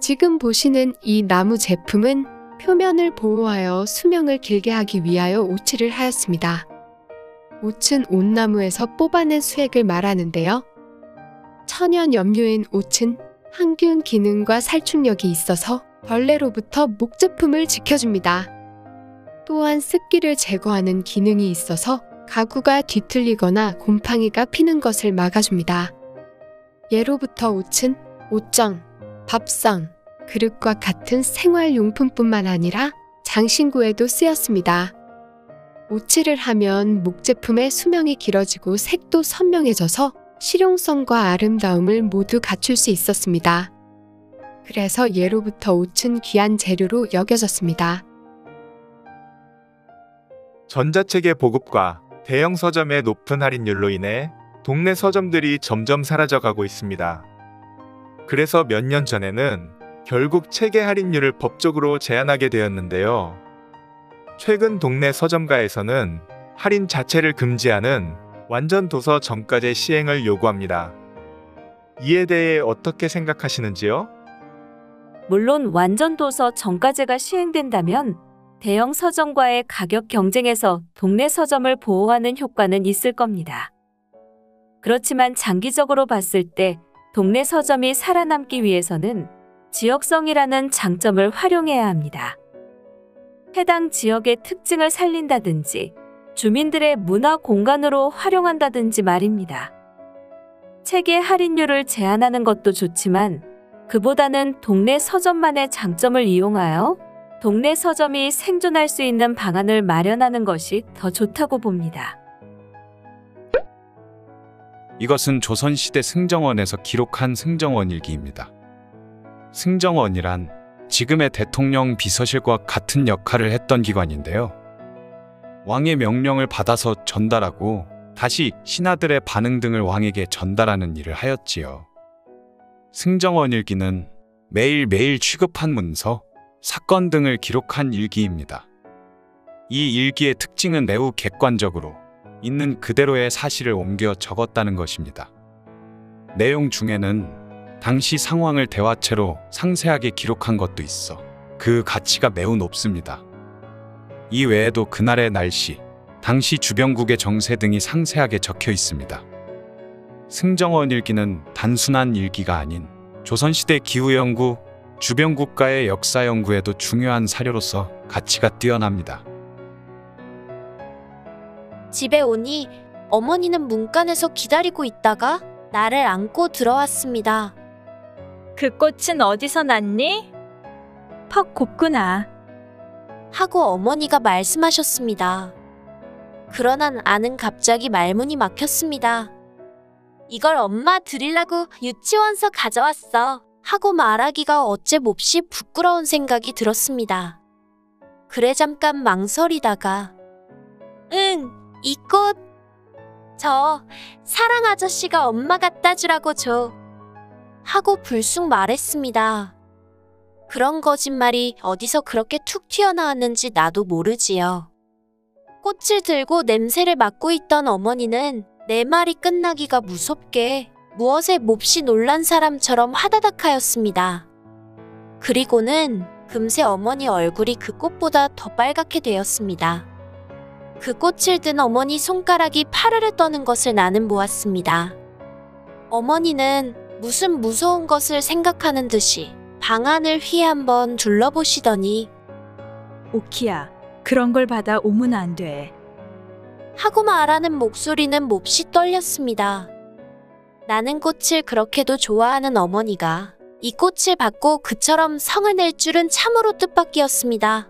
지금 보시는 이 나무 제품은 표면을 보호하여 수명을 길게 하기 위하여 오칠을 하였습니다. 옷은 온나무에서 뽑아낸 수액을 말하는데요. 천연 염료인 옷은 항균 기능과 살충력이 있어서 벌레로부터 목제품을 지켜줍니다. 또한 습기를 제거하는 기능이 있어서 가구가 뒤틀리거나 곰팡이가 피는 것을 막아줍니다. 예로부터 옷은 옷장, 밥상, 그릇과 같은 생활용품뿐만 아니라 장신구에도 쓰였습니다. 오칠을 하면 목제품의 수명이 길어지고 색도 선명해져서 실용성과 아름다움을 모두 갖출 수 있었습니다. 그래서 예로부터 옷은 귀한 재료로 여겨졌습니다. 전자책의 보급과 대형 서점의 높은 할인율로 인해 동네 서점들이 점점 사라져가고 있습니다. 그래서 몇 년 전에는 결국 책의 할인율을 법적으로 제한하게 되었는데요. 최근 동네 서점가에서는 할인 자체를 금지하는 완전 도서 정가제 시행을 요구합니다. 이에 대해 어떻게 생각하시는지요? 물론 완전 도서 정가제가 시행된다면 대형 서점과의 가격 경쟁에서 동네 서점을 보호하는 효과는 있을 겁니다. 그렇지만 장기적으로 봤을 때 동네 서점이 살아남기 위해서는 지역성이라는 장점을 활용해야 합니다. 해당 지역의 특징을 살린다든지 주민들의 문화 공간으로 활용한다든지 말입니다. 책의 할인율을 제한하는 것도 좋지만 그보다는 동네 서점만의 장점을 이용하여 동네 서점이 생존할 수 있는 방안을 마련하는 것이 더 좋다고 봅니다. 이것은 조선시대 승정원에서 기록한 승정원 일기입니다. 승정원이란 지금의 대통령 비서실과 같은 역할을 했던 기관인데요. 왕의 명령을 받아서 전달하고 다시 신하들의 반응 등을 왕에게 전달하는 일을 하였지요. 승정원 일기는 매일매일 취급한 문서, 사건 등을 기록한 일기입니다. 이 일기의 특징은 매우 객관적으로 있는 그대로의 사실을 옮겨 적었다는 것입니다. 내용 중에는 당시 상황을 대화체로 상세하게 기록한 것도 있어 그 가치가 매우 높습니다. 이 외에도 그날의 날씨, 당시 주변국의 정세 등이 상세하게 적혀 있습니다. 승정원 일기는 단순한 일기가 아닌 조선시대 기후연구, 주변 국가의 역사 연구에도 중요한 사료로서 가치가 뛰어납니다. 집에 오니 어머니는 문간에서 기다리고 있다가 나를 안고 들어왔습니다. 그 꽃은 어디서 났니? 퍽 곱구나. 하고 어머니가 말씀하셨습니다. 그러나 나는 갑자기 말문이 막혔습니다. 이걸 엄마 드리려고 유치원서 가져왔어. 하고 말하기가 어째 몹시 부끄러운 생각이 들었습니다. 그래 잠깐 망설이다가 응, 이 꽃. 저 사랑 아저씨가 엄마가 따주라고 줘. 하고 불쑥 말했습니다. 그런 거짓말이 어디서 그렇게 툭 튀어나왔는지 나도 모르지요. 꽃을 들고 냄새를 맡고 있던 어머니는 내 말이 끝나기가 무섭게 무엇에 몹시 놀란 사람처럼 화다닥 하였습니다. 그리고는 금세 어머니 얼굴이 그 꽃보다 더 빨갛게 되었습니다. 그 꽃을 든 어머니 손가락이 파르르 떠는 것을 나는 보았습니다. 어머니는 무슨 무서운 것을 생각하는 듯이 방 안을 휘 한번 둘러보시더니 오키야, 그런 걸 받아 오면 안 돼. 하고 말하는 목소리는 몹시 떨렸습니다. 나는 꽃을 그렇게도 좋아하는 어머니가 이 꽃을 받고 그처럼 성을 낼 줄은 참으로 뜻밖이었습니다.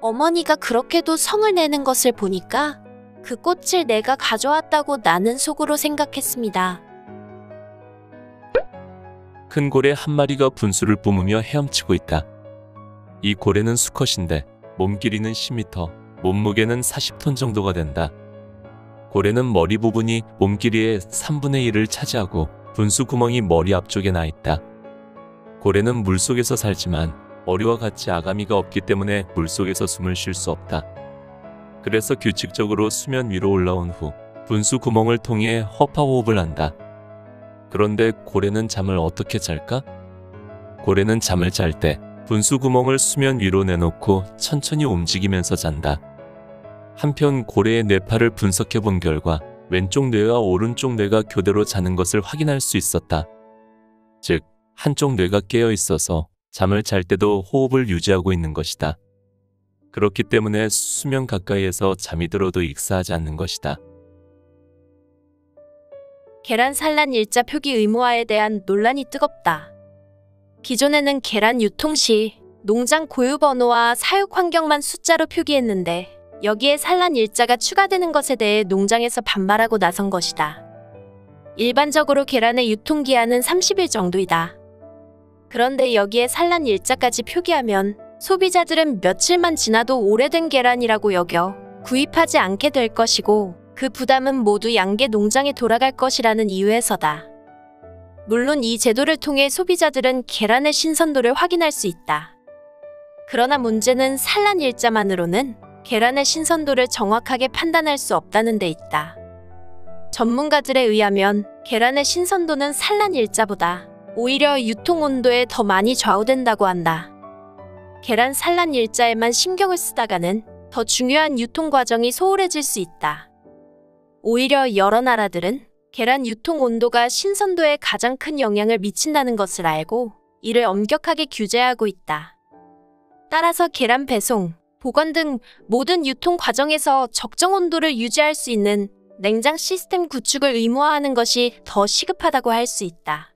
어머니가 그렇게도 성을 내는 것을 보니까 그 꽃을 내가 가져왔다고 나는 속으로 생각했습니다. 큰 고래 한 마리가 분수를 뿜으며 헤엄치고 있다. 이 고래는 수컷인데 몸 길이는 10m, 몸무게는 40톤 정도가 된다. 고래는 머리 부분이 몸 길이의 3분의 1을 차지하고 분수 구멍이 머리 앞쪽에 나 있다. 고래는 물속에서 살지만 머리와 같이 아가미가 없기 때문에 물속에서 숨을 쉴 수 없다. 그래서 규칙적으로 수면 위로 올라온 후 분수 구멍을 통해 허파호흡을 한다. 그런데 고래는 잠을 어떻게 잘까? 고래는 잠을 잘 때 분수 구멍을 수면 위로 내놓고 천천히 움직이면서 잔다. 한편 고래의 뇌파를 분석해 본 결과 왼쪽 뇌와 오른쪽 뇌가 교대로 자는 것을 확인할 수 있었다. 즉, 한쪽 뇌가 깨어 있어서 잠을 잘 때도 호흡을 유지하고 있는 것이다. 그렇기 때문에 수면 가까이에서 잠이 들어도 익사하지 않는 것이다. 계란 산란 일자 표기 의무화에 대한 논란이 뜨겁다. 기존에는 계란 유통 시 농장 고유 번호와 사육 환경만 숫자로 표기했는데 여기에 산란 일자가 추가되는 것에 대해 농장에서 반발하고 나선 것이다. 일반적으로 계란의 유통기한은 30일 정도이다. 그런데 여기에 산란 일자까지 표기하면 소비자들은 며칠만 지나도 오래된 계란이라고 여겨 구입하지 않게 될 것이고 그 부담은 모두 양계 농장에 돌아갈 것이라는 이유에서다. 물론 이 제도를 통해 소비자들은 계란의 신선도를 확인할 수 있다. 그러나 문제는 산란 일자만으로는 계란의 신선도를 정확하게 판단할 수 없다는 데 있다. 전문가들에 의하면 계란의 신선도는 산란 일자보다 오히려 유통 온도에 더 많이 좌우된다고 한다. 계란 산란 일자에만 신경을 쓰다가는 더 중요한 유통 과정이 소홀해질 수 있다. 오히려 여러 나라들은 계란 유통 온도가 신선도에 가장 큰 영향을 미친다는 것을 알고 이를 엄격하게 규제하고 있다. 따라서 계란 배송, 보관 등 모든 유통 과정에서 적정 온도를 유지할 수 있는 냉장 시스템 구축을 의무화하는 것이 더 시급하다고 할 수 있다.